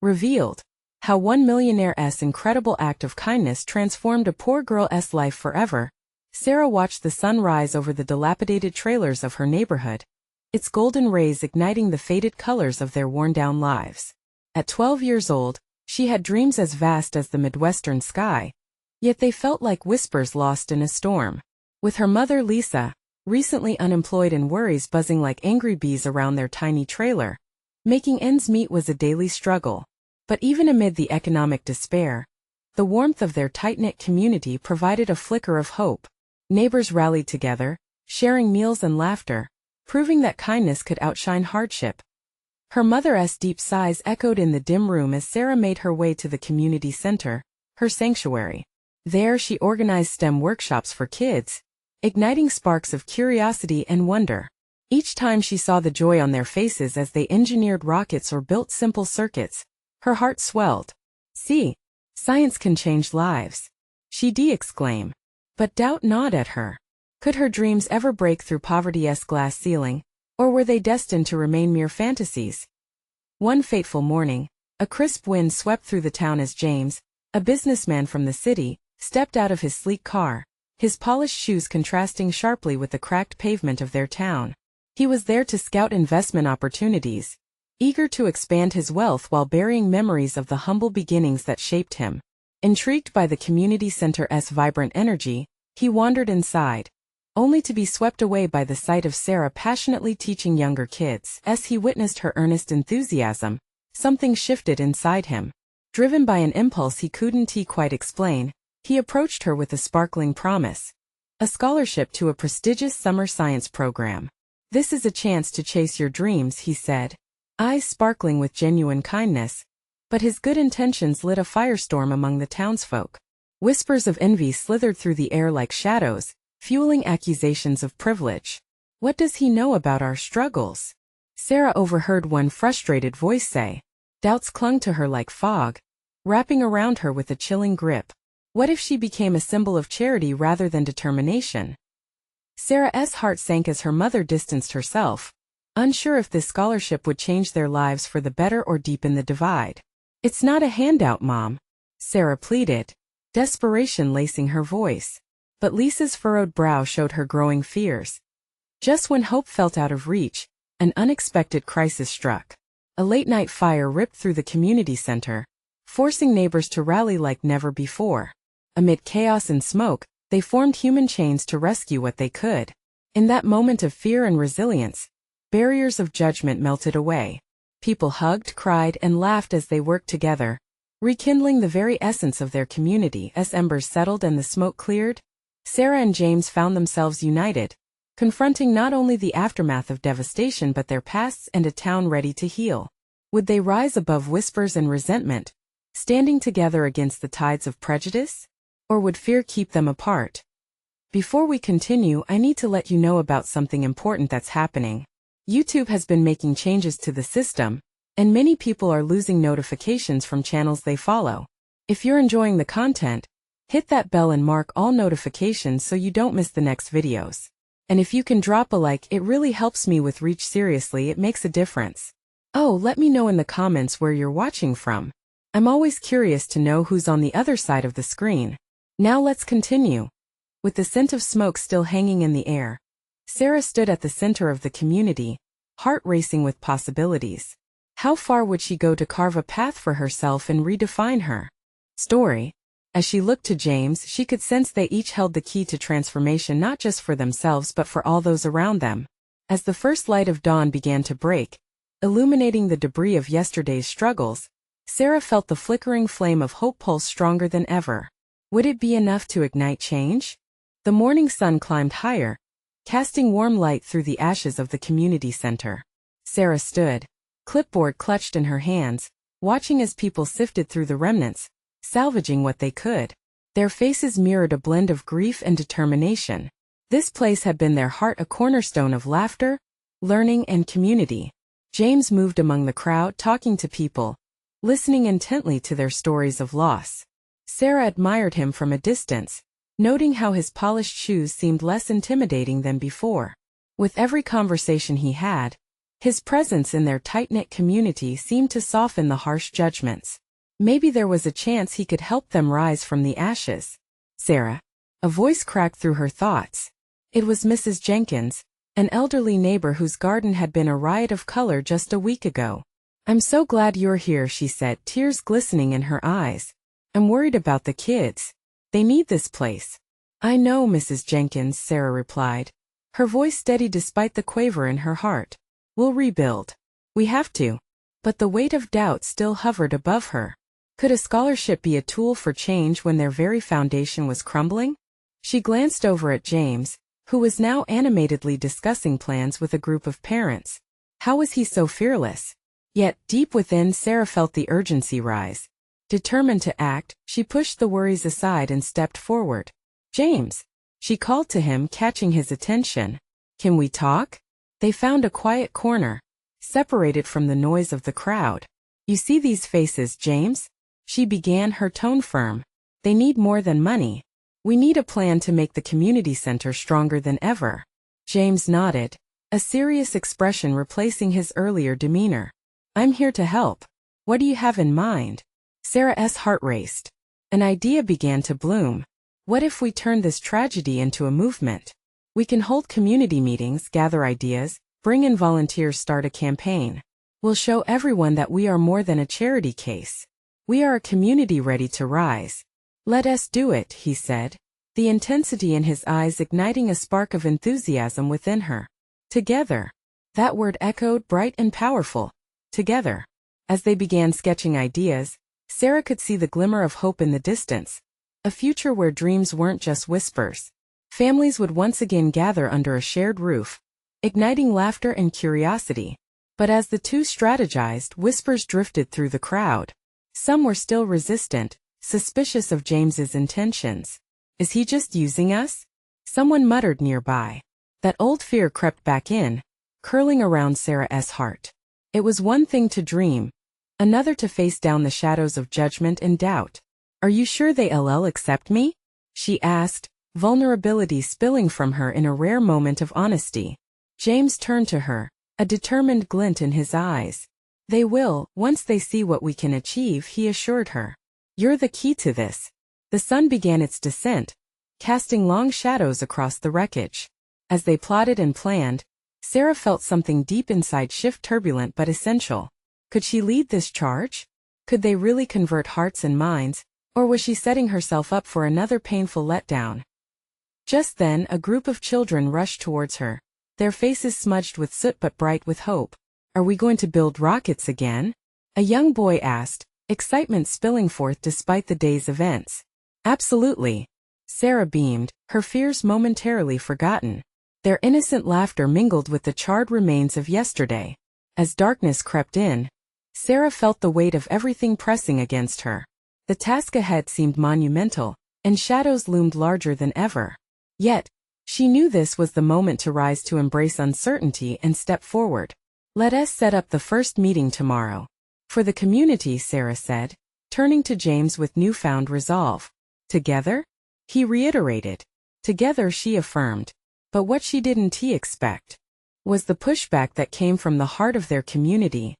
revealed how one millionaire's incredible act of kindness transformed a poor girl's life forever. Sarah watched the sun rise over the dilapidated trailers of her neighborhood, its golden rays igniting the faded colors of their worn-down lives. At 12 years old, she had dreams as vast as the Midwestern sky, yet they felt like whispers lost in a storm. With her mother Lisa, recently unemployed and worries buzzing like angry bees around their tiny trailer, making ends meet was a daily struggle. But even amid the economic despair, the warmth of their tight-knit community provided a flicker of hope. Neighbors rallied together, sharing meals and laughter, proving that kindness could outshine hardship. Her mother's deep sighs echoed in the dim room as Sarah made her way to the community center, her sanctuary. There she organized STEM workshops for kids, igniting sparks of curiosity and wonder. Each time she saw the joy on their faces as they engineered rockets or built simple circuits, her heart swelled. See, science can change lives, she'd exclaim. But doubt gnawed at her. Could her dreams ever break through poverty's glass ceiling, or were they destined to remain mere fantasies? One fateful morning, a crisp wind swept through the town as James, a businessman from the city, stepped out of his sleek car, his polished shoes contrasting sharply with the cracked pavement of their town. He was there to scout investment opportunities, eager to expand his wealth while burying memories of the humble beginnings that shaped him. Intrigued by the community center's vibrant energy, he wandered inside, only to be swept away by the sight of Sarah passionately teaching younger kids. As he witnessed her earnest enthusiasm, something shifted inside him. Driven by an impulse he couldn't quite explain, he approached her with a sparkling promise. A scholarship to a prestigious summer science program. "This is a chance to chase your dreams," he said, eyes sparkling with genuine kindness. But his good intentions lit a firestorm among the townsfolk. Whispers of envy slithered through the air like shadows, fueling accusations of privilege. "What does he know about our struggles?" Sarah overheard one frustrated voice say. Doubts clung to her like fog, wrapping around her with a chilling grip. What if she became a symbol of charity rather than determination? Sarah's heart sank as her mother distanced herself, unsure if this scholarship would change their lives for the better or deepen the divide. "It's not a handout, Mom," Sarah pleaded, desperation lacing her voice. But Lisa's furrowed brow showed her growing fears. Just when hope felt out of reach, an unexpected crisis struck. A late-night fire ripped through the community center, forcing neighbors to rally like never before. Amid chaos and smoke, they formed human chains to rescue what they could. In that moment of fear and resilience, barriers of judgment melted away. People hugged, cried, and laughed as they worked together, rekindling the very essence of their community. As embers settled and the smoke cleared, Sarah and James found themselves united, confronting not only the aftermath of devastation but their pasts and a town ready to heal. Would they rise above whispers and resentment, standing together against the tides of prejudice? Or would fear keep them apart? Before we continue, I need to let you know about something important that's happening. YouTube has been making changes to the system, and many people are losing notifications from channels they follow. If you're enjoying the content, hit that bell and mark all notifications so you don't miss the next videos. And if you can drop a like, it really helps me with reach. Seriously, it makes a difference. Oh, let me know in the comments where you're watching from. I'm always curious to know who's on the other side of the screen. Now let's continue. With the scent of smoke still hanging in the air, Sarah stood at the center of the community, heart racing with possibilities. How far would she go to carve a path for herself and redefine her story? As she looked to James, she could sense they each held the key to transformation, not just for themselves but for all those around them. As the first light of dawn began to break, illuminating the debris of yesterday's struggles, Sarah felt the flickering flame of hope pulse stronger than ever. Would it be enough to ignite change? The morning sun climbed higher, casting warm light through the ashes of the community center. Sarah stood, clipboard clutched in her hands, watching as people sifted through the remnants, salvaging what they could. Their faces mirrored a blend of grief and determination. This place had been their heart, a cornerstone of laughter, learning, and community. James moved among the crowd, talking to people, listening intently to their stories of loss. Sarah admired him from a distance, noting how his polished shoes seemed less intimidating than before. With every conversation he had, His presence in their tight-knit community seemed to soften the harsh judgments. Maybe there was a chance he could help them rise from the ashes. Sarah. A voice cracked through her thoughts. It was Mrs. Jenkins, an elderly neighbor whose garden had been a riot of color just a week ago. "I'm so glad you're here," she said, tears glistening in her eyes. "I'm worried about the kids. They need this place." "I know, Mrs. Jenkins," Sarah replied, her voice steady despite the quaver in her heart. "We'll rebuild. We have to." But the weight of doubt still hovered above her. Could a scholarship be a tool for change when their very foundation was crumbling? She glanced over at James, who was now animatedly discussing plans with a group of parents. How was he so fearless? Yet, deep within, Sarah felt the urgency rise. Determined to act, she pushed the worries aside and stepped forward. "James," she called to him, catching his attention. "Can we talk?" They found a quiet corner, separated from the noise of the crowd. "You see these faces, James?" she began, her tone firm. "They need more than money. We need a plan to make the community center stronger than ever." James nodded, a serious expression replacing his earlier demeanor. "I'm here to help. What do you have in mind?" Sarah's heart raced. An idea began to bloom. What if we turned this tragedy into a movement? We can hold community meetings, gather ideas, bring in volunteers, start a campaign. We'll show everyone that we are more than a charity case. We are a community ready to rise. "Let us do it," he said, the intensity in his eyes igniting a spark of enthusiasm within her. Together. That word echoed bright and powerful. Together. As they began sketching ideas, Sarah could see the glimmer of hope in the distance. A future where dreams weren't just whispers. Families would once again gather under a shared roof, igniting laughter and curiosity. But as the two strategized, whispers drifted through the crowd. Some were still resistant, suspicious of James's intentions. "Is he just using us?" someone muttered nearby. That old fear crept back in, curling around Sarah's heart. It was one thing to dream, another to face down the shadows of judgment and doubt. "Are you sure they'll accept me?" she asked, vulnerability spilling from her in a rare moment of honesty. James turned to her, a determined glint in his eyes. "They will, once they see what we can achieve," he assured her. "You're the key to this." The sun began its descent, casting long shadows across the wreckage. As they plotted and planned, Sarah felt something deep inside shift, turbulent but essential. Could she lead this charge? Could they really convert hearts and minds, or was she setting herself up for another painful letdown? Just then, a group of children rushed towards her, their faces smudged with soot but bright with hope. "Are we going to build rockets again?" a young boy asked, excitement spilling forth despite the day's events. "Absolutely." Sarah beamed, her fears momentarily forgotten. Their innocent laughter mingled with the charred remains of yesterday. As darkness crept in, Sarah felt the weight of everything pressing against her. The task ahead seemed monumental, and shadows loomed larger than ever. Yet, she knew this was the moment to rise, to embrace uncertainty and step forward. "Let us set up the first meeting tomorrow. For the community," Sarah said, turning to James with newfound resolve. "Together?" he reiterated. "Together," she affirmed. But what didn't he expect was the pushback that came from the heart of their community.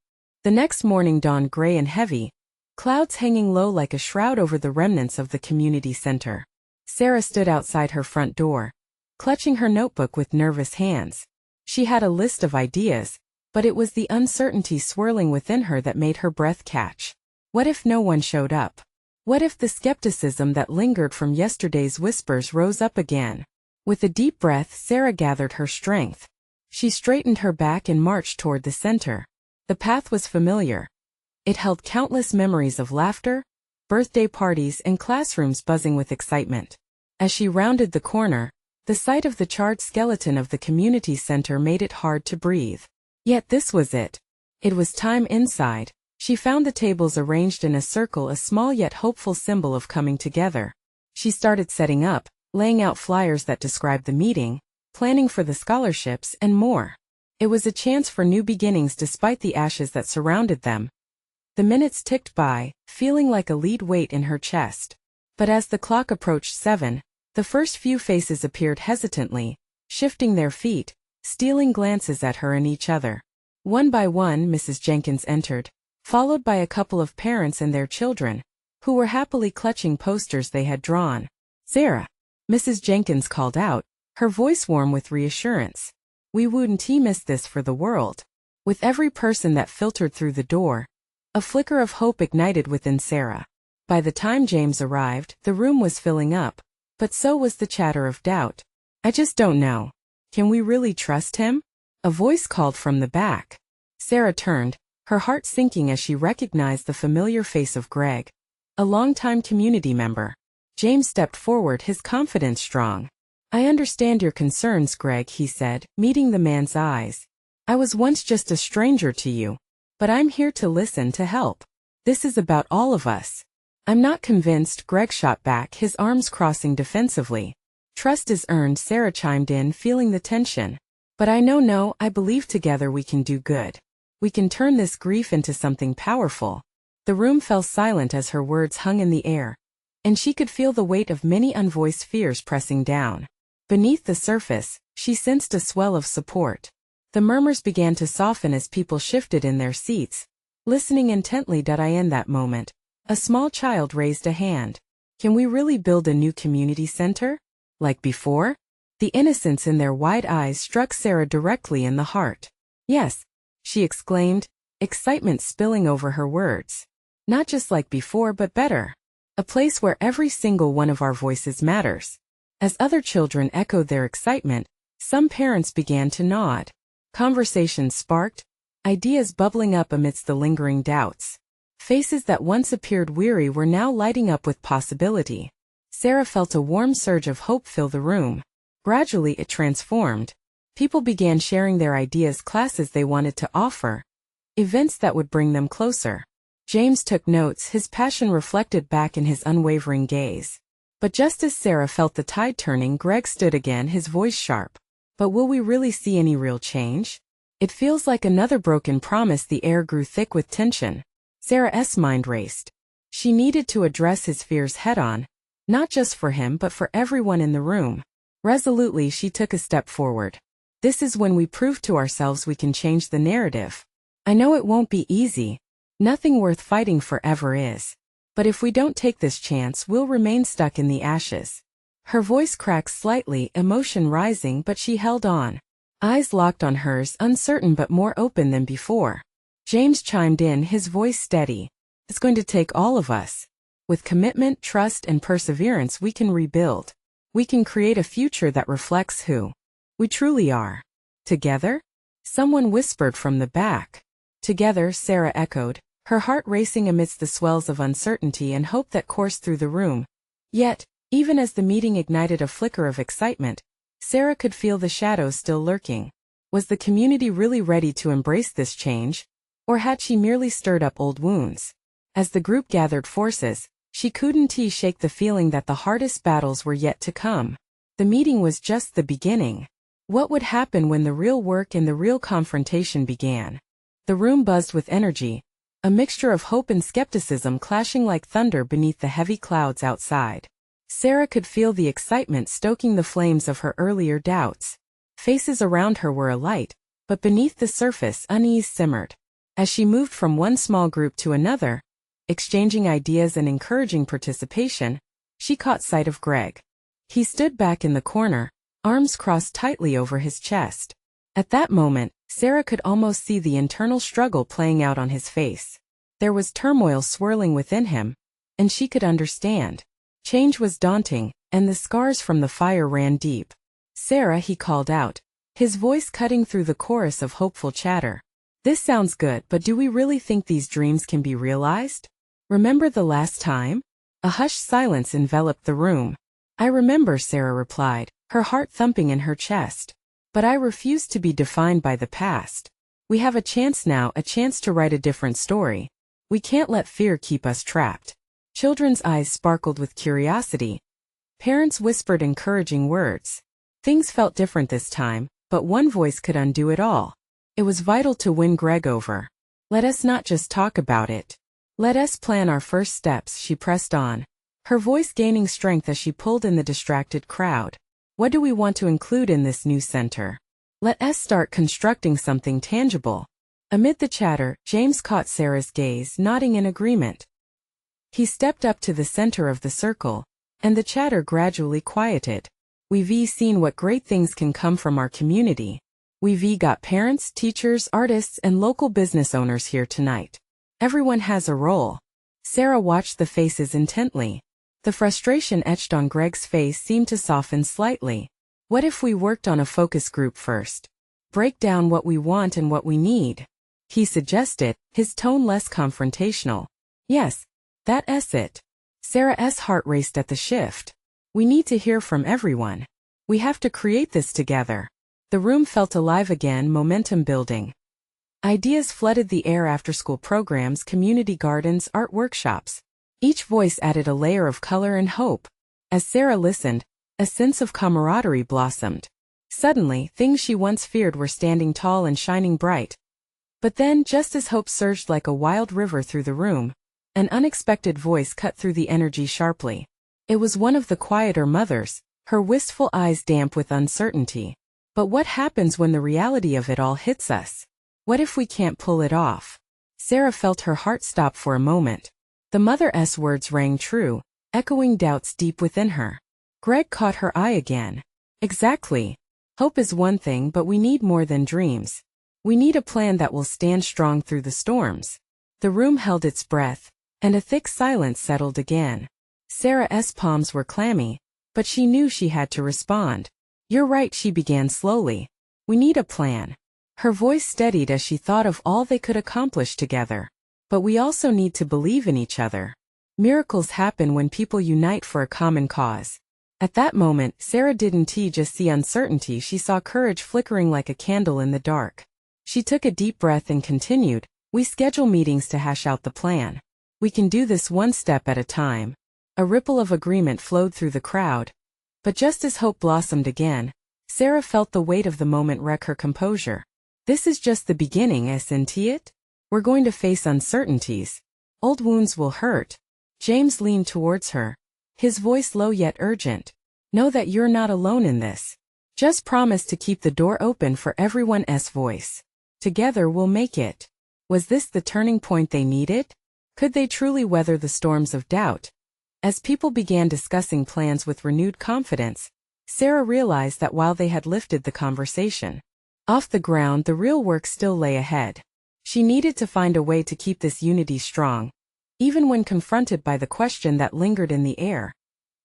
The next morning dawned gray and heavy, clouds hanging low like a shroud over the remnants of the community center. Sarah stood outside her front door, clutching her notebook with nervous hands. She had a list of ideas, but it was the uncertainty swirling within her that made her breath catch. What if no one showed up? What if the skepticism that lingered from yesterday's whispers rose up again? With a deep breath, Sarah gathered her strength. She straightened her back and marched toward the center. The path was familiar. It held countless memories of laughter, birthday parties, and classrooms buzzing with excitement. As she rounded the corner, the sight of the charred skeleton of the community center made it hard to breathe. Yet this was it. It was time inside. She found the tables arranged in a circle, a small yet hopeful symbol of coming together. She started setting up, laying out flyers that described the meeting, planning for the scholarships, and more. It was a chance for new beginnings despite the ashes that surrounded them. The minutes ticked by, feeling like a lead weight in her chest. But as the clock approached 7, the first few faces appeared hesitantly, shifting their feet, stealing glances at her and each other. One by one, Mrs. Jenkins entered, followed by a couple of parents and their children, who were happily clutching posters they had drawn. "Sarah," Mrs. Jenkins called out, her voice warm with reassurance. "We wouldn't miss this for the world." With every person that filtered through the door, a flicker of hope ignited within Sarah. By the time James arrived, the room was filling up, but so was the chatter of doubt. "I just don't know. Can we really trust him?" A voice called from the back. Sarah turned, her heart sinking as she recognized the familiar face of Greg, a longtime community member. James stepped forward, his confidence strong. "I understand your concerns, Greg," he said, meeting the man's eyes. "I was once just a stranger to you, but I'm here to listen, to help. This is about all of us." "I'm not convinced," Greg shot back, his arms crossing defensively. "Trust is earned," Sarah chimed in, feeling the tension. "But I believe together we can do good. We can turn this grief into something powerful." The room fell silent as her words hung in the air, and she could feel the weight of many unvoiced fears pressing down. Beneath the surface, she sensed a swell of support. The murmurs began to soften as people shifted in their seats, listening intently. In that moment, a small child raised a hand. "Can we really build a new community center? Like before?" The innocence in their wide eyes struck Sarah directly in the heart. "Yes," she exclaimed, excitement spilling over her words. "Not just like before, but better. A place where every single one of our voices matters." As other children echoed their excitement, some parents began to nod. Conversations sparked, ideas bubbling up amidst the lingering doubts. Faces that once appeared weary were now lighting up with possibility. Sarah felt a warm surge of hope fill the room. Gradually it transformed. People began sharing their ideas, classes they wanted to offer, events that would bring them closer. James took notes, his passion reflected back in his unwavering gaze. But just as Sarah felt the tide turning, Greg stood again, his voice sharp. "But will we really see any real change? It feels like another broken promise." The air grew thick with tension. Sarah's mind raced. She needed to address his fears head-on, not just for him but for everyone in the room. Resolutely, she took a step forward. "This is when we prove to ourselves we can change the narrative. I know it won't be easy. Nothing worth fighting for ever is. But if we don't take this chance, we'll remain stuck in the ashes." Her voice cracked slightly, emotion rising, but she held on. Eyes locked on hers, uncertain but more open than before. James chimed in, his voice steady. "It's going to take all of us. With commitment, trust, and perseverance, we can rebuild. We can create a future that reflects who we truly are." "Together?" someone whispered from the back. "Together," Sarah echoed, her heart racing amidst the swells of uncertainty and hope that coursed through the room. Yet, even as the meeting ignited a flicker of excitement, Sarah could feel the shadows still lurking. Was the community really ready to embrace this change, or had she merely stirred up old wounds? As the group gathered forces, she couldn't shake the feeling that the hardest battles were yet to come. The meeting was just the beginning. What would happen when the real work and the real confrontation began? The room buzzed with energy, a mixture of hope and skepticism clashing like thunder beneath the heavy clouds outside. Sarah could feel the excitement stoking the flames of her earlier doubts. Faces around her were alight, but beneath the surface unease simmered. As she moved from one small group to another, exchanging ideas and encouraging participation, she caught sight of Greg. He stood back in the corner, arms crossed tightly over his chest. At that moment, Sarah could almost see the internal struggle playing out on his face. There was turmoil swirling within him, and she could understand. Change was daunting, and the scars from the fire ran deep. "Sarah," he called out, his voice cutting through the chorus of hopeful chatter. "This sounds good, but do we really think these dreams can be realized? Remember the last time?" A hushed silence enveloped the room. "I remember," Sarah replied, her heart thumping in her chest. "But I refuse to be defined by the past. We have a chance now, a chance to write a different story. We can't let fear keep us trapped." Children's eyes sparkled with curiosity. Parents whispered encouraging words. Things felt different this time, but one voice could undo it all. It was vital to win Greg over. "Let us not just talk about it. Let us plan our first steps," she pressed on, her voice gaining strength as she pulled in the distracted crowd. "What do we want to include in this new center? Let us start constructing something tangible." Amid the chatter, James caught Sarah's gaze, nodding in agreement. He stepped up to the center of the circle, and the chatter gradually quieted. We've seen what great things can come from our community. We've got parents, teachers, artists, and local business owners here tonight. Everyone has a role. Sarah watched the faces intently. The frustration etched on Greg's face seemed to soften slightly. What if we worked on a focus group first? Break down what we want and what we need, he suggested, his tone less confrontational. Yes, that's it. Sarah's heart raced at the shift. We need to hear from everyone. We have to create this together. The room felt alive again, momentum building. Ideas flooded the air: after-school programs, community gardens, art workshops. Each voice added a layer of color and hope. As Sarah listened, a sense of camaraderie blossomed. Suddenly, things she once feared were standing tall and shining bright. But then, just as hope surged like a wild river through the room, an unexpected voice cut through the energy sharply. It was one of the quieter mothers, her wistful eyes damp with uncertainty. But what happens when the reality of it all hits us? What if we can't pull it off? Sarah felt her heart stop for a moment. The mother's words rang true, echoing doubts deep within her. Greg caught her eye again. Exactly. Hope is one thing, but we need more than dreams. We need a plan that will stand strong through the storms. The room held its breath, and a thick silence settled again. Sarah's palms were clammy, but she knew she had to respond. You're right, she began slowly. We need a plan. Her voice steadied as she thought of all they could accomplish together. But we also need to believe in each other. Miracles happen when people unite for a common cause. At that moment, Sarah didn't just see uncertainty, she saw courage flickering like a candle in the dark. She took a deep breath and continued, we schedule meetings to hash out the plan. We can do this one step at a time. A ripple of agreement flowed through the crowd. But just as hope blossomed again, Sarah felt the weight of the moment wreck her composure. This is just the beginning, isn't it? We're going to face uncertainties. Old wounds will hurt. James leaned towards her, his voice low yet urgent. Know that you're not alone in this. Just promise to keep the door open for everyone's voice. Together we'll make it. Was this the turning point they needed? Could they truly weather the storms of doubt? As people began discussing plans with renewed confidence, Sarah realized that while they had lifted the conversation off the ground, the real work still lay ahead. She needed to find a way to keep this unity strong, even when confronted by the question that lingered in the air.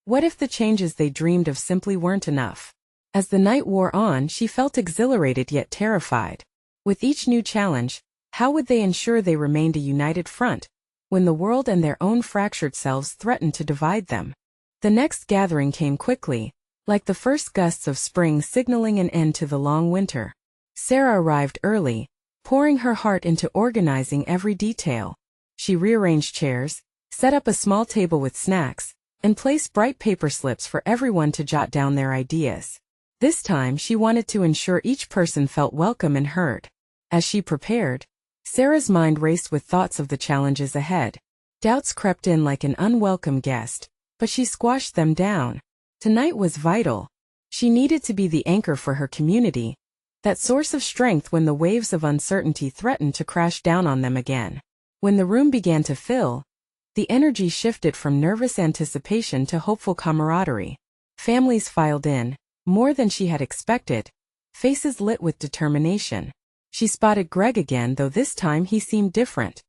What if the changes they dreamed of simply weren't enough? As the night wore on, she felt exhilarated yet terrified. With each new challenge, how would they ensure they remained a united front, when the world and their own fractured selves threatened to divide them? The next gathering came quickly, like the first gusts of spring signaling an end to the long winter. Sarah arrived early, pouring her heart into organizing every detail. She rearranged chairs, set up a small table with snacks, and placed bright paper slips for everyone to jot down their ideas. This time she wanted to ensure each person felt welcome and heard. As she prepared, Sarah's mind raced with thoughts of the challenges ahead. Doubts crept in like an unwelcome guest, but she squashed them down. Tonight was vital. She needed to be the anchor for her community, that source of strength when the waves of uncertainty threatened to crash down on them again. When the room began to fill, the energy shifted from nervous anticipation to hopeful camaraderie. Families filed in, more than she had expected, faces lit with determination. She spotted Greg again, though this time he seemed different.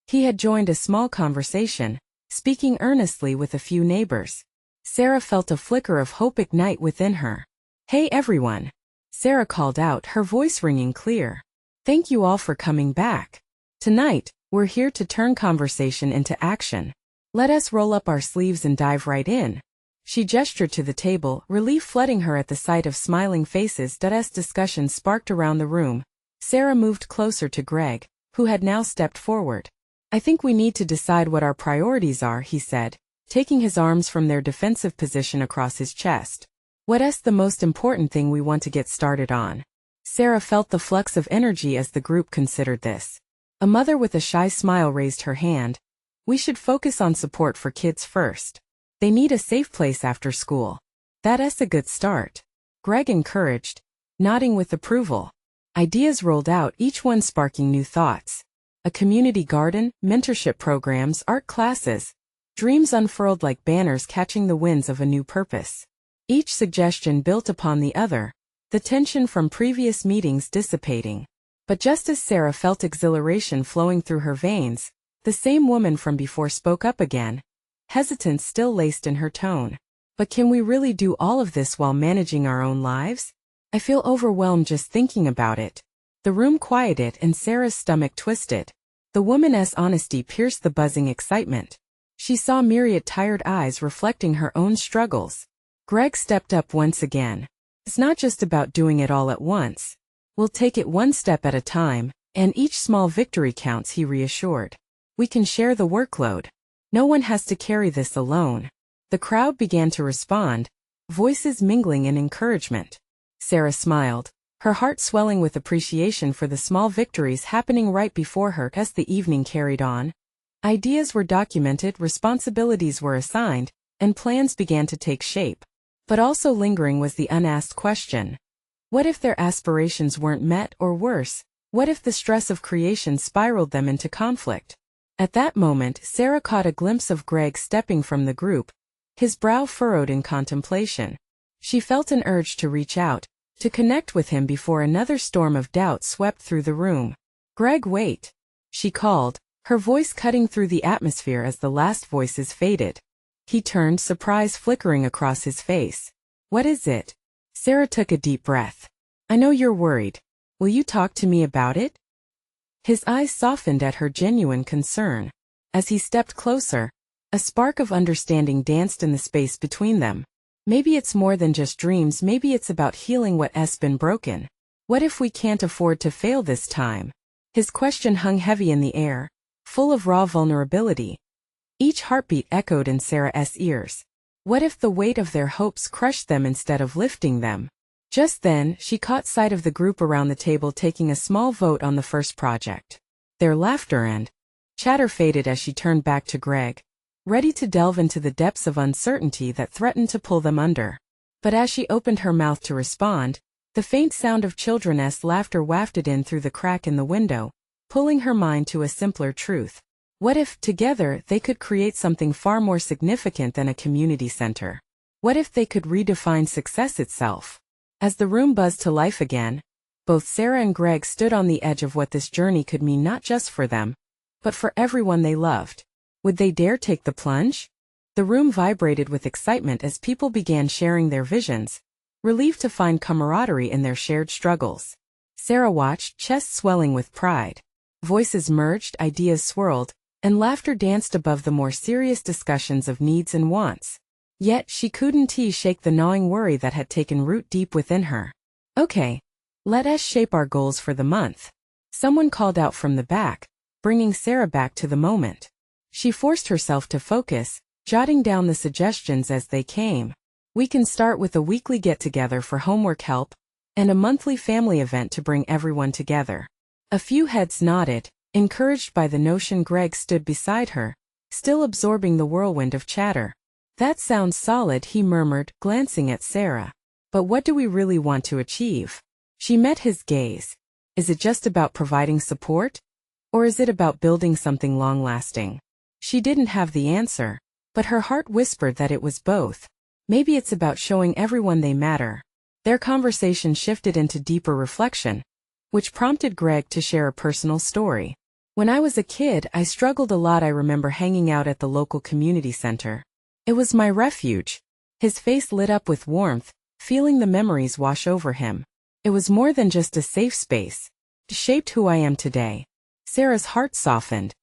He had joined a small conversation, speaking earnestly with a few neighbors. Sarah felt a flicker of hope ignite within her. Hey everyone! Sarah called out, her voice ringing clear. Thank you all for coming back. Tonight, we're here to turn conversation into action. Let us roll up our sleeves and dive right in. She gestured to the table, relief flooding her at the sight of smiling faces. Discussion sparked around the room. Sarah moved closer to Greg, who had now stepped forward. I think we need to decide what our priorities are, he said, taking his arms from their defensive position across his chest. What's the most important thing we want to get started on? Sarah felt the flux of energy as the group considered this. A mother with a shy smile raised her hand. We should focus on support for kids first. They need a safe place after school. That's a good start. Greg encouraged, nodding with approval. Ideas rolled out, each one sparking new thoughts. A community garden, mentorship programs, art classes. Dreams unfurled like banners catching the winds of a new purpose. Each suggestion built upon the other, the tension from previous meetings dissipating. But just as Sarah felt exhilaration flowing through her veins, the same woman from before spoke up again, hesitance still laced in her tone. But can we really do all of this while managing our own lives? I feel overwhelmed just thinking about it. The room quieted and Sarah's stomach twisted. The woman's honesty pierced the buzzing excitement. She saw myriad tired eyes reflecting her own struggles. Greg stepped up once again. It's not just about doing it all at once. We'll take it one step at a time, and each small victory counts, he reassured. We can share the workload. No one has to carry this alone. The crowd began to respond, voices mingling in encouragement. Sarah smiled, her heart swelling with appreciation for the small victories happening right before her as the evening carried on. Ideas were documented, responsibilities were assigned, and plans began to take shape. But also lingering was the unasked question. What if their aspirations weren't met, or worse, what if the stress of creation spiraled them into conflict? At that moment, Sarah caught a glimpse of Greg stepping from the group, his brow furrowed in contemplation. She felt an urge to reach out, to connect with him before another storm of doubt swept through the room. Greg, wait, she called, her voice cutting through the atmosphere as the last voices faded. He turned, surprise flickering across his face. What is it? Sarah took a deep breath. I know you're worried. Will you talk to me about it? His eyes softened at her genuine concern. As he stepped closer, a spark of understanding danced in the space between them. Maybe it's more than just dreams, maybe it's about healing what's been broken. What if we can't afford to fail this time? His question hung heavy in the air, full of raw vulnerability. Each heartbeat echoed in Sarah's ears. What if the weight of their hopes crushed them instead of lifting them? Just then, she caught sight of the group around the table taking a small vote on the first project. Their laughter and chatter faded as she turned back to Greg, ready to delve into the depths of uncertainty that threatened to pull them under. But as she opened her mouth to respond, the faint sound of children's laughter wafted in through the crack in the window, pulling her mind to a simpler truth. What if, together, they could create something far more significant than a community center? What if they could redefine success itself? As the room buzzed to life again, both Sarah and Greg stood on the edge of what this journey could mean not just for them, but for everyone they loved. Would they dare take the plunge? The room vibrated with excitement as people began sharing their visions, relieved to find camaraderie in their shared struggles. Sarah watched, chest swelling with pride. Voices merged, ideas swirled, and laughter danced above the more serious discussions of needs and wants. Yet she couldn't shake the gnawing worry that had taken root deep within her. Okay, let us shape our goals for the month. Someone called out from the back, bringing Sarah back to the moment. She forced herself to focus, jotting down the suggestions as they came. We can start with a weekly get-together for homework help, and a monthly family event to bring everyone together. A few heads nodded, encouraged by the notion. Greg stood beside her, still absorbing the whirlwind of chatter. That sounds solid, he murmured, glancing at Sarah. But what do we really want to achieve? She met his gaze. Is it just about providing support? Or is it about building something long-lasting? She didn't have the answer, but her heart whispered that it was both. Maybe it's about showing everyone they matter. Their conversation shifted into deeper reflection, which prompted Greg to share a personal story. When I was a kid, I struggled a lot. I remember hanging out at the local community center. It was my refuge. His face lit up with warmth, feeling the memories wash over him. It was more than just a safe space. It shaped who I am today. Sarah's heart softened.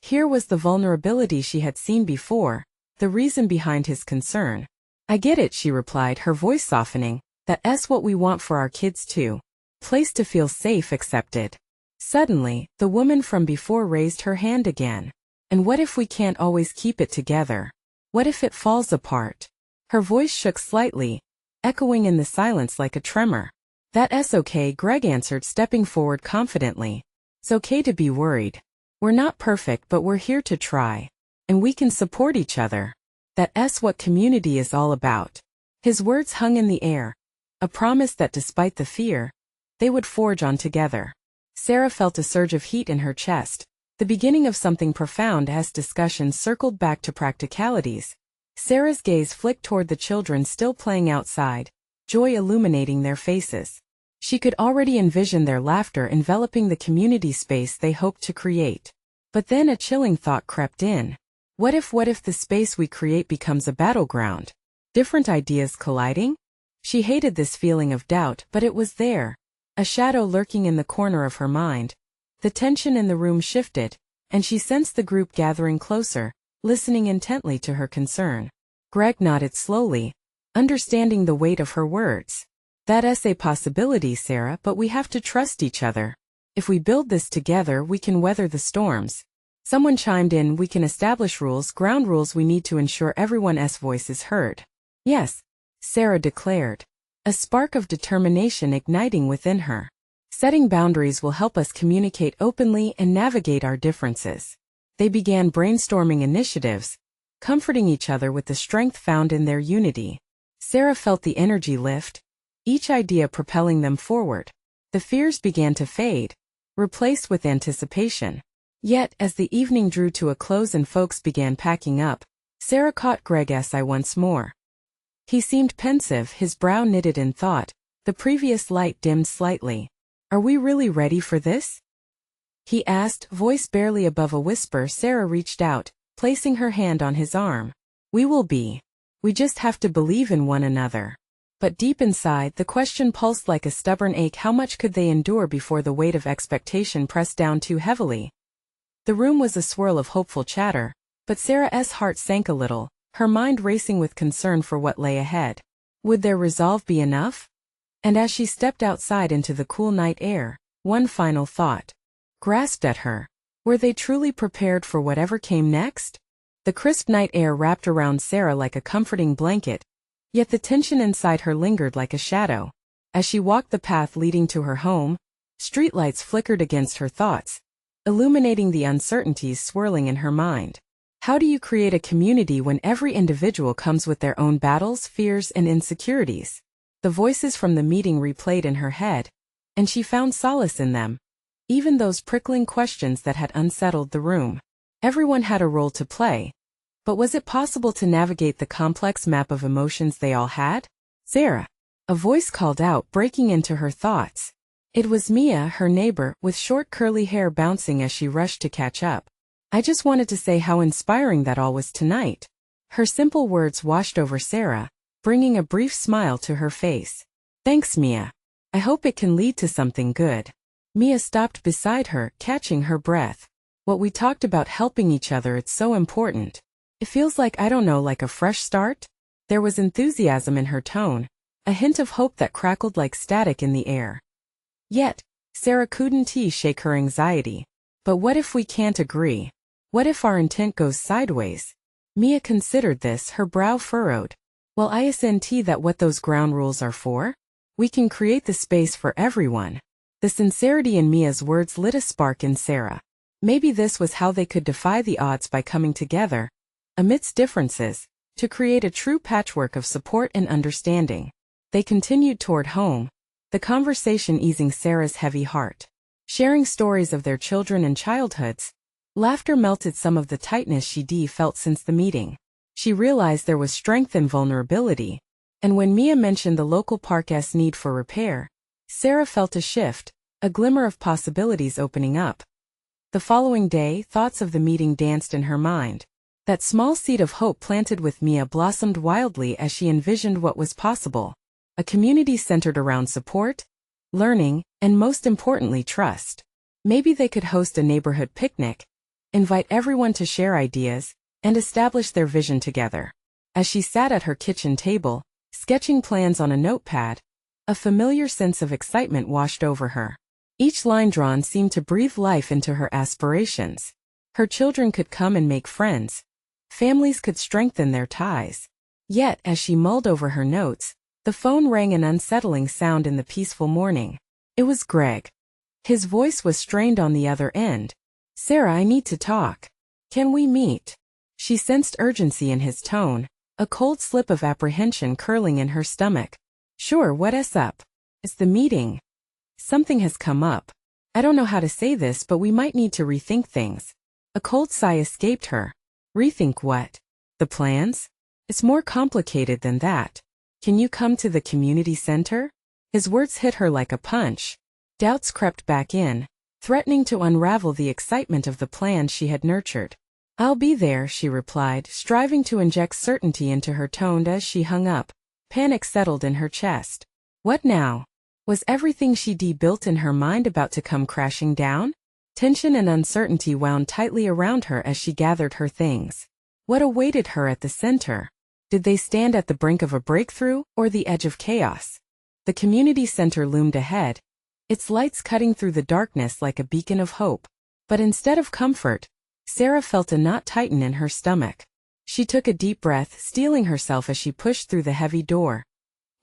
Here was the vulnerability she had seen before, the reason behind his concern. I get it, she replied, her voice softening. That's what we want for our kids too. Place to feel safe, accepted. Suddenly, the woman from before raised her hand again. And what if we can't always keep it together? What if it falls apart? Her voice shook slightly, echoing in the silence like a tremor. That's okay, Greg answered, stepping forward confidently. It's okay to be worried. We're not perfect, but we're here to try. And we can support each other. That's what community is all about. His words hung in the air, a promise that despite the fear, They would forge on together. Sarah felt a surge of heat in her chest, the beginning of something profound as discussion circled back to practicalities. Sarah's gaze flicked toward the children still playing outside, joy illuminating their faces. She could already envision their laughter enveloping the community space they hoped to create. But then a chilling thought crept in. What if the space we create becomes a battleground? Different ideas colliding? She hated this feeling of doubt, but it was there, a shadow lurking in the corner of her mind. The tension in the room shifted, and she sensed the group gathering closer, listening intently to her concern. Greg nodded slowly, understanding the weight of her words. That's a possibility, Sarah, but we have to trust each other. If we build this together, we can weather the storms. Someone chimed in, we can establish rules, ground rules we need to ensure everyone's voice is heard. Yes, Sarah declared, a spark of determination igniting within her. Setting boundaries will help us communicate openly and navigate our differences. They began brainstorming initiatives, comforting each other with the strength found in their unity. Sarah felt the energy lift, each idea propelling them forward. The fears began to fade, replaced with anticipation. Yet, as the evening drew to a close and folks began packing up, Sarah caught Greg's eye once more. He seemed pensive, his brow knitted in thought, the previous light dimmed slightly. Are we really ready for this? He asked, voice barely above a whisper. Sarah reached out, placing her hand on his arm. We will be. We just have to believe in one another. But deep inside, the question pulsed like a stubborn ache. How much could they endure before the weight of expectation pressed down too heavily? The room was a swirl of hopeful chatter, but Sarah's heart sank a little, her mind racing with concern for what lay ahead. Would their resolve be enough? And as she stepped outside into the cool night air, one final thought grasped at her. Were they truly prepared for whatever came next? The crisp night air wrapped around Sarah like a comforting blanket, yet the tension inside her lingered like a shadow. As she walked the path leading to her home, streetlights flickered against her thoughts, illuminating the uncertainties swirling in her mind. How do you create a community when every individual comes with their own battles, fears, and insecurities? The voices from the meeting replayed in her head, and she found solace in them, even those prickling questions that had unsettled the room. Everyone had a role to play, but was it possible to navigate the complex map of emotions they all had? Sarah, a voice called out, breaking into her thoughts. It was Mia, her neighbor, with short curly hair bouncing as she rushed to catch up. I just wanted to say how inspiring that all was tonight. Her simple words washed over Sarah, bringing a brief smile to her face. Thanks, Mia. I hope it can lead to something good. Mia stopped beside her, catching her breath. What we talked about, helping each other, it's so important. It feels like, I don't know, like a fresh start? There was enthusiasm in her tone, a hint of hope that crackled like static in the air. Yet, Sarah couldn't shake her anxiety. But what if we can't agree? What if our intent goes sideways? Mia considered this, her brow furrowed. Well, isn't that what those ground rules are for? We can create the space for everyone. The sincerity in Mia's words lit a spark in Sarah. Maybe this was how they could defy the odds by coming together, amidst differences, to create a true patchwork of support and understanding. They continued toward home, the conversation easing Sarah's heavy heart. Sharing stories of their children and childhoods, laughter melted some of the tightness she'd felt since the meeting. She realized there was strength in vulnerability, and when Mia mentioned the local park's need for repair, Sarah felt a shift, a glimmer of possibilities opening up. The following day, thoughts of the meeting danced in her mind. That small seed of hope planted with Mia blossomed wildly as she envisioned what was possible. A community centered around support, learning, and most importantly, trust. Maybe they could host a neighborhood picnic, invite everyone to share ideas, and establish their vision together. As she sat at her kitchen table, sketching plans on a notepad, a familiar sense of excitement washed over her. Each line drawn seemed to breathe life into her aspirations. Her children could come and make friends. Families could strengthen their ties. Yet, as she mulled over her notes, the phone rang, an unsettling sound in the peaceful morning. It was Greg. His voice was strained on the other end. Sarah, I need to talk. Can we meet? She sensed urgency in his tone, a cold slip of apprehension curling in her stomach. Sure, what's up? It's the meeting. Something has come up. I don't know how to say this, but we might need to rethink things. A cold sigh escaped her. Rethink what? The plans? It's more complicated than that. Can you come to the community center? His words hit her like a punch. Doubts crept back in, threatening to unravel the excitement of the plan she had nurtured. I'll be there, she replied, striving to inject certainty into her tone as she hung up. Panic settled in her chest. What now? Was everything she'd built in her mind about to come crashing down? Tension and uncertainty wound tightly around her as she gathered her things. What awaited her at the center? Did they stand at the brink of a breakthrough or the edge of chaos? The community center loomed ahead, its lights cutting through the darkness like a beacon of hope. But instead of comfort, Sarah felt a knot tighten in her stomach. She took a deep breath, steeling herself as she pushed through the heavy door.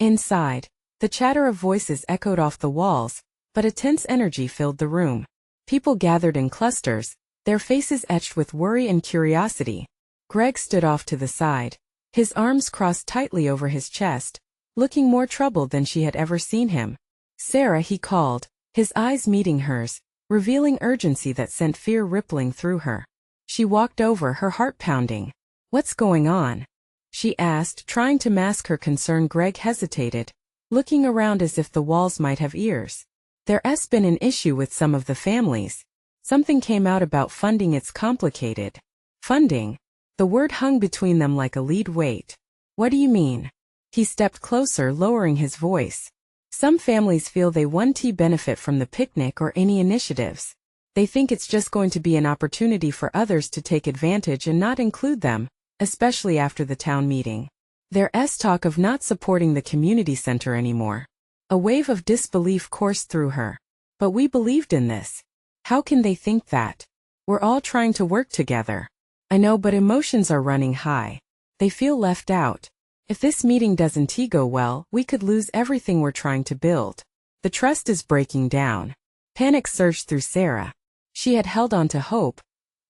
Inside, the chatter of voices echoed off the walls, but a tense energy filled the room. People gathered in clusters, their faces etched with worry and curiosity. Greg stood off to the side, his arms crossed tightly over his chest, looking more troubled than she had ever seen him. Sarah, he called, his eyes meeting hers, revealing urgency that sent fear rippling through her. She walked over, her heart pounding. What's going on? She asked, trying to mask her concern. Greg hesitated, looking around as if the walls might have ears. There's been an issue with some of the families. Something came out about funding. It's complicated. Funding? The word hung between them like a lead weight. What do you mean? He stepped closer, lowering his voice. Some families feel they won't benefit from the picnic or any initiatives. They think it's just going to be an opportunity for others to take advantage and not include them, especially after the town meeting. There's talk of not supporting the community center anymore. A wave of disbelief coursed through her. But we believed in this. How can they think that? We're all trying to work together. I know, but emotions are running high. They feel left out. If this meeting doesn't go well, we could lose everything we're trying to build. The trust is breaking down. Panic surged through Sarah. She had held on to hope,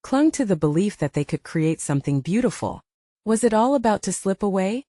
clung to the belief that they could create something beautiful. Was it all about to slip away?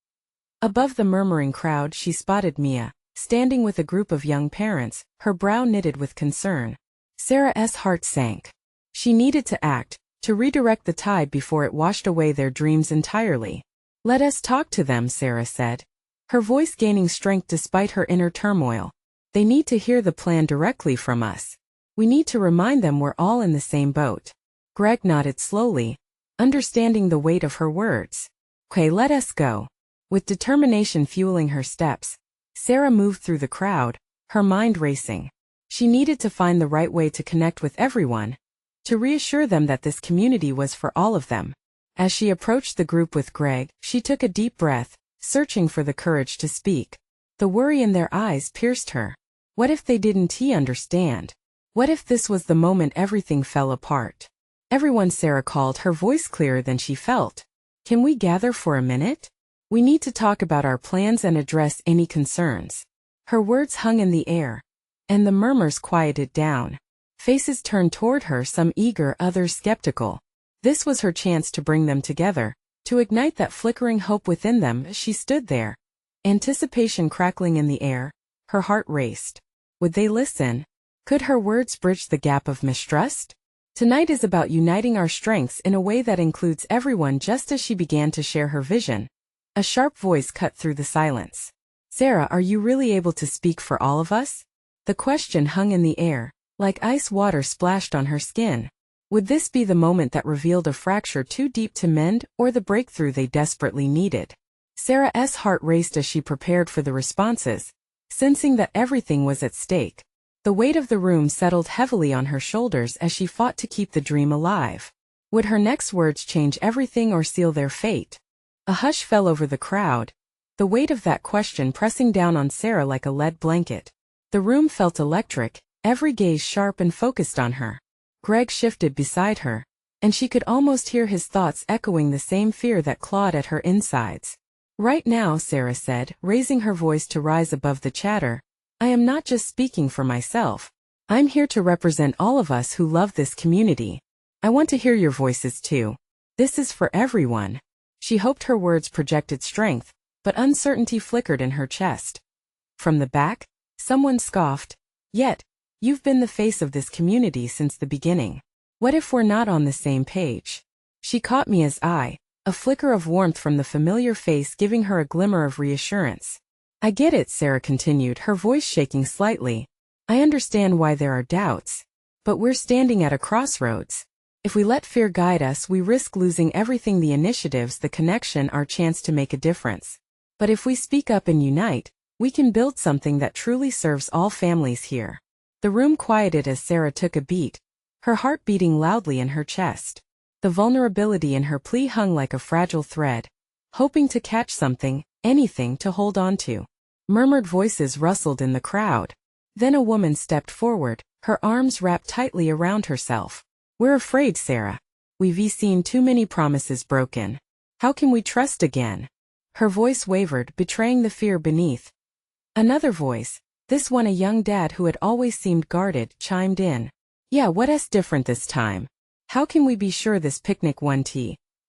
Above the murmuring crowd, she spotted Mia, standing with a group of young parents, her brow knitted with concern. Sarah's heart sank. She needed to act, to redirect the tide before it washed away their dreams entirely. Let us talk to them, Sarah said, her voice gaining strength despite her inner turmoil. They need to hear the plan directly from us. We need to remind them we're all in the same boat. Greg nodded slowly, understanding the weight of her words. Okay, let us go. With determination fueling her steps, Sarah moved through the crowd, her mind racing. She needed to find the right way to connect with everyone, to reassure them that this community was for all of them. As she approached the group with Greg, she took a deep breath, searching for the courage to speak. The worry in their eyes pierced her. What if they didn't understand? What if this was the moment everything fell apart? Everyone, Sarah called, her voice clearer than she felt. Can we gather for a minute? We need to talk about our plans and address any concerns. Her words hung in the air, and the murmurs quieted down. Faces turned toward her, some eager, others skeptical. This was her chance to bring them together, to ignite that flickering hope within them. As she stood there, anticipation crackling in the air, her heart raced. Would they listen? Could her words bridge the gap of mistrust? Tonight is about uniting our strengths in a way that includes everyone. Just as she began to share her vision, a sharp voice cut through the silence. Sarah, are you really able to speak for all of us? The question hung in the air, like ice water splashed on her skin. Would this be the moment that revealed a fracture too deep to mend, or the breakthrough they desperately needed? Sarah's heart raced as she prepared for the responses, sensing that everything was at stake. The weight of the room settled heavily on her shoulders as she fought to keep the dream alive. Would her next words change everything or seal their fate? A hush fell over the crowd, the weight of that question pressing down on Sarah like a lead blanket. The room felt electric, every gaze sharp and focused on her. Greg shifted beside her, and she could almost hear his thoughts echoing the same fear that clawed at her insides. Right now, Sarah said, raising her voice to rise above the chatter, I am not just speaking for myself. I'm here to represent all of us who love this community. I want to hear your voices too. This is for everyone. She hoped her words projected strength, but uncertainty flickered in her chest. From the back, someone scoffed, Yet, you've been the face of this community since the beginning. What if we're not on the same page? She caught me as a flicker of warmth from the familiar face giving her a glimmer of reassurance. I get it, Sarah continued, her voice shaking slightly. I understand why there are doubts. But we're standing at a crossroads. If we let fear guide us, we risk losing everything: the initiatives, the connection, our chance to make a difference. But if we speak up and unite, we can build something that truly serves all families here. The room quieted as Sarah took a beat, her heart beating loudly in her chest. The vulnerability in her plea hung like a fragile thread, hoping to catch something, anything to hold on to. Murmured voices rustled in the crowd. Then a woman stepped forward, her arms wrapped tightly around herself. We're afraid, Sarah. We've seen too many promises broken. How can we trust again? Her voice wavered, betraying the fear beneath. Another voice, this one a young dad who had always seemed guarded, chimed in. Yeah, what's different this time? How can we be sure this picnic won't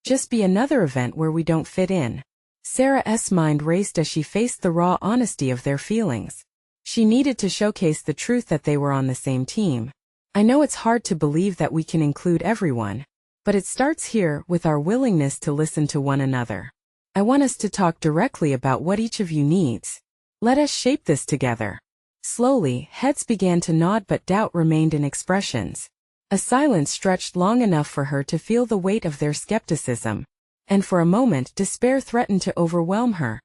just be another event where we don't fit in? Sarah's mind raced as she faced the raw honesty of their feelings. She needed to showcase the truth that they were on the same team. I know it's hard to believe that we can include everyone, but it starts here, with our willingness to listen to one another. I want us to talk directly about what each of you needs. Let us shape this together. Slowly, heads began to nod, but doubt remained in expressions. A silence stretched long enough for her to feel the weight of their skepticism, and for a moment despair threatened to overwhelm her.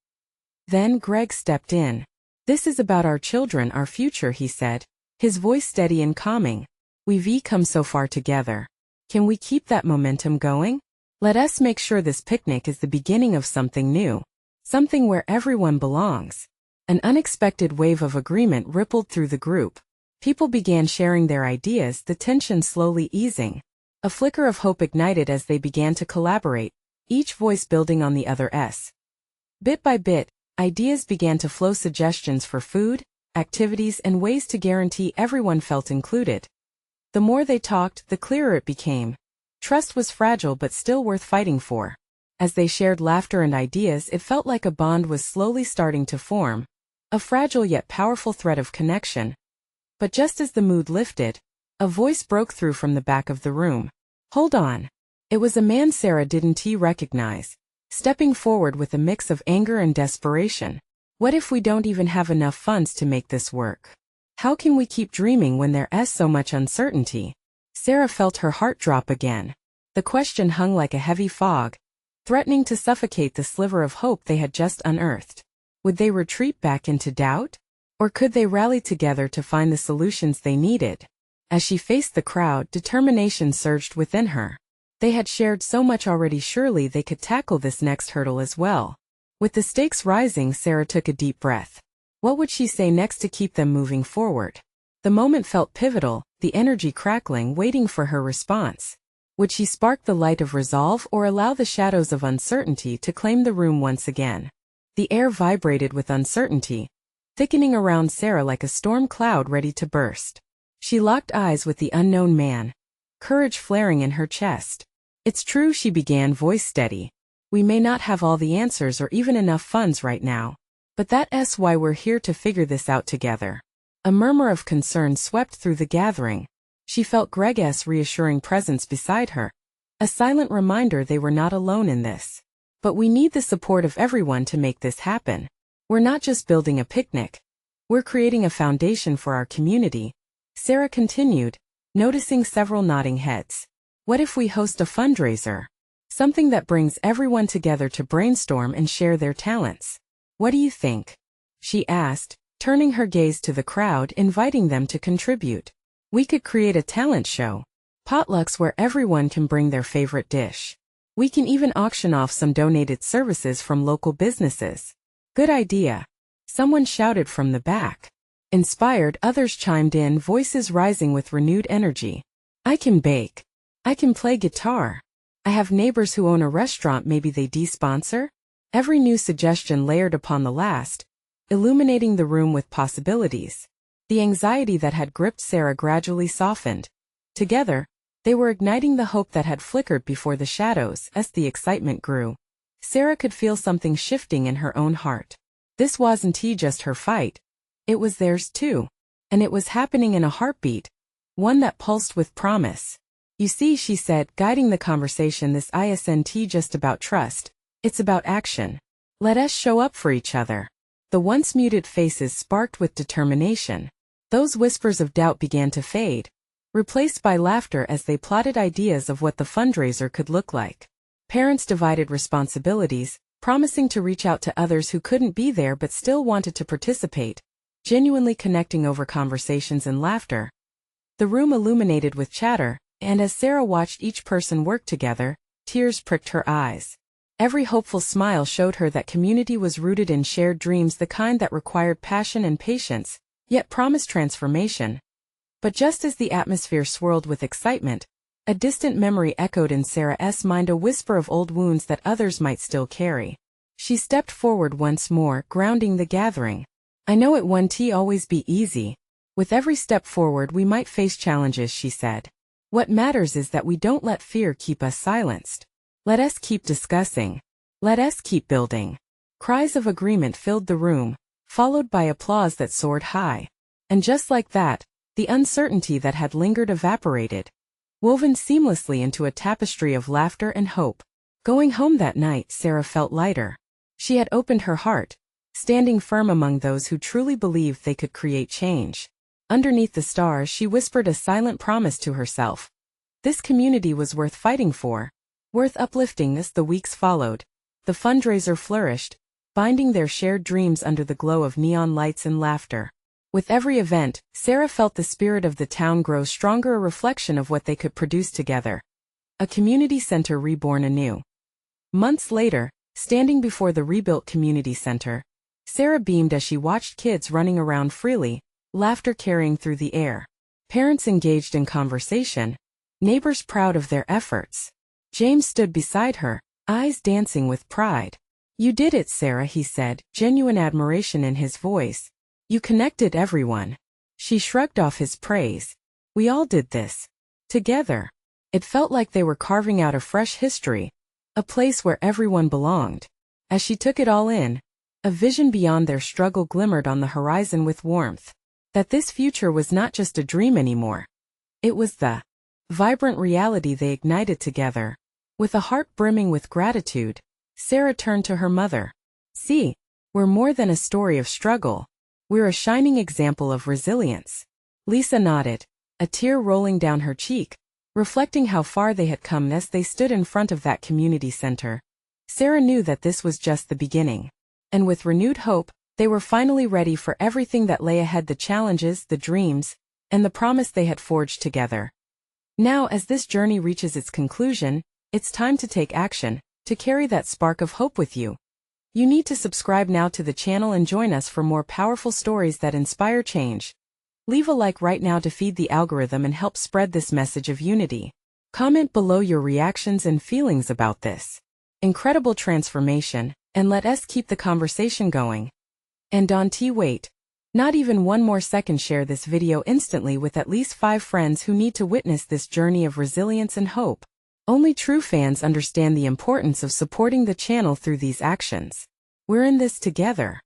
Then Greg stepped in. This is about our children, our future, he said, his voice steady and calming. We've come so far together. Can we keep that momentum going? Let us make sure this picnic is the beginning of something new, something where everyone belongs. An unexpected wave of agreement rippled through the group. People began sharing their ideas, the tension slowly easing. A flicker of hope ignited as they began to collaborate, each voice building on the other's. Bit by bit, ideas began to flow, suggestions for food, activities, and ways to guarantee everyone felt included. The more they talked, the clearer it became. Trust was fragile but still worth fighting for. As they shared laughter and ideas, it felt like a bond was slowly starting to form, a fragile yet powerful thread of connection. But just as the mood lifted, a voice broke through from the back of the room. Hold on. It was a man Sarah didn't recognize, stepping forward with a mix of anger and desperation. What if we don't even have enough funds to make this work? How can we keep dreaming when there's so much uncertainty? Sarah felt her heart drop again. The question hung like a heavy fog, threatening to suffocate the sliver of hope they had just unearthed. Would they retreat back into doubt? Or could they rally together to find the solutions they needed? As she faced the crowd, determination surged within her. They had shared so much already, surely they could tackle this next hurdle as well. With the stakes rising, Sarah took a deep breath. What would she say next to keep them moving forward? The moment felt pivotal, the energy crackling, waiting for her response. Would she spark the light of resolve or allow the shadows of uncertainty to claim the room once again? The air vibrated with uncertainty, thickening around Sarah like a storm cloud ready to burst. She locked eyes with the unknown man, courage flaring in her chest. It's true, she began, voice steady. We may not have all the answers or even enough funds right now, but that's why we're here, to figure this out together. A murmur of concern swept through the gathering. She felt Greg's reassuring presence beside her, a silent reminder they were not alone in this. But we need the support of everyone to make this happen. We're not just building a picnic. We're creating a foundation for our community. Sarah continued, noticing several nodding heads. What if we host a fundraiser? Something that brings everyone together to brainstorm and share their talents. What do you think? She asked, turning her gaze to the crowd, inviting them to contribute. We could create a talent show. Potlucks where everyone can bring their favorite dish. We can even auction off some donated services from local businesses. Good idea. Someone shouted from the back. Inspired, others chimed in, voices rising with renewed energy. I can bake. I can play guitar. I have neighbors who own a restaurant, maybe they sponsor? Every new suggestion layered upon the last, illuminating the room with possibilities. The anxiety that had gripped Sarah gradually softened. Together, they were igniting the hope that had flickered before the shadows. As the excitement grew, Sarah could feel something shifting in her own heart. This wasn't just her fight. It was theirs too. And it was happening in a heartbeat, one that pulsed with promise. You see, she said, guiding the conversation, this isn't just about trust, it's about action. Let us show up for each other. The once muted faces sparked with determination. Those whispers of doubt began to fade, replaced by laughter as they plotted ideas of what the fundraiser could look like. Parents divided responsibilities, promising to reach out to others who couldn't be there but still wanted to participate, genuinely connecting over conversations and laughter. The room illuminated with chatter, and as Sarah watched each person work together, tears pricked her eyes. Every hopeful smile showed her that community was rooted in shared dreams, the kind that required passion and patience, yet promised transformation. But just as the atmosphere swirled with excitement, a distant memory echoed in Sarah's mind, a whisper of old wounds that others might still carry. She stepped forward once more, grounding the gathering. I know it won't always be easy. With every step forward we might face challenges, she said. What matters is that we don't let fear keep us silenced. Let us keep discussing. Let us keep building. Cries of agreement filled the room, followed by applause that soared high. And just like that, the uncertainty that had lingered evaporated, woven seamlessly into a tapestry of laughter and hope. Going home that night, Sarah felt lighter. She had opened her heart, standing firm among those who truly believed they could create change. Underneath the stars, she whispered a silent promise to herself. This community was worth fighting for, worth uplifting. As the weeks followed, the fundraiser flourished, binding their shared dreams under the glow of neon lights and laughter. With every event, Sarah felt the spirit of the town grow stronger, a reflection of what they could produce together. A community center reborn anew. Months later, standing before the rebuilt community center, Sarah beamed as she watched kids running around freely, laughter carrying through the air. Parents engaged in conversation, neighbors proud of their efforts. James stood beside her, eyes dancing with pride. You did it, Sarah, he said, genuine admiration in his voice. You connected everyone. She shrugged off his praise. We all did this. Together. It felt like they were carving out a fresh history, a place where everyone belonged. As she took it all in, a vision beyond their struggle glimmered on the horizon with warmth. That this future was not just a dream anymore. It was the vibrant reality they ignited together. With a heart brimming with gratitude, Sarah turned to her mother. See, we're more than a story of struggle. We're a shining example of resilience. Lisa nodded, a tear rolling down her cheek, reflecting how far they had come as they stood in front of that community center. Sarah knew that this was just the beginning. And with renewed hope, they were finally ready for everything that lay ahead, the challenges, the dreams, and the promise they had forged together. Now, as this journey reaches its conclusion, it's time to take action, to carry that spark of hope with you. You need to subscribe now to the channel and join us for more powerful stories that inspire change. Leave a like right now to feed the algorithm and help spread this message of unity. Comment below your reactions and feelings about this incredible transformation, and let us keep the conversation going. And wait. Not even one more second, share this video instantly with at least 5 friends who need to witness this journey of resilience and hope. Only true fans understand the importance of supporting the channel through these actions. We're in this together.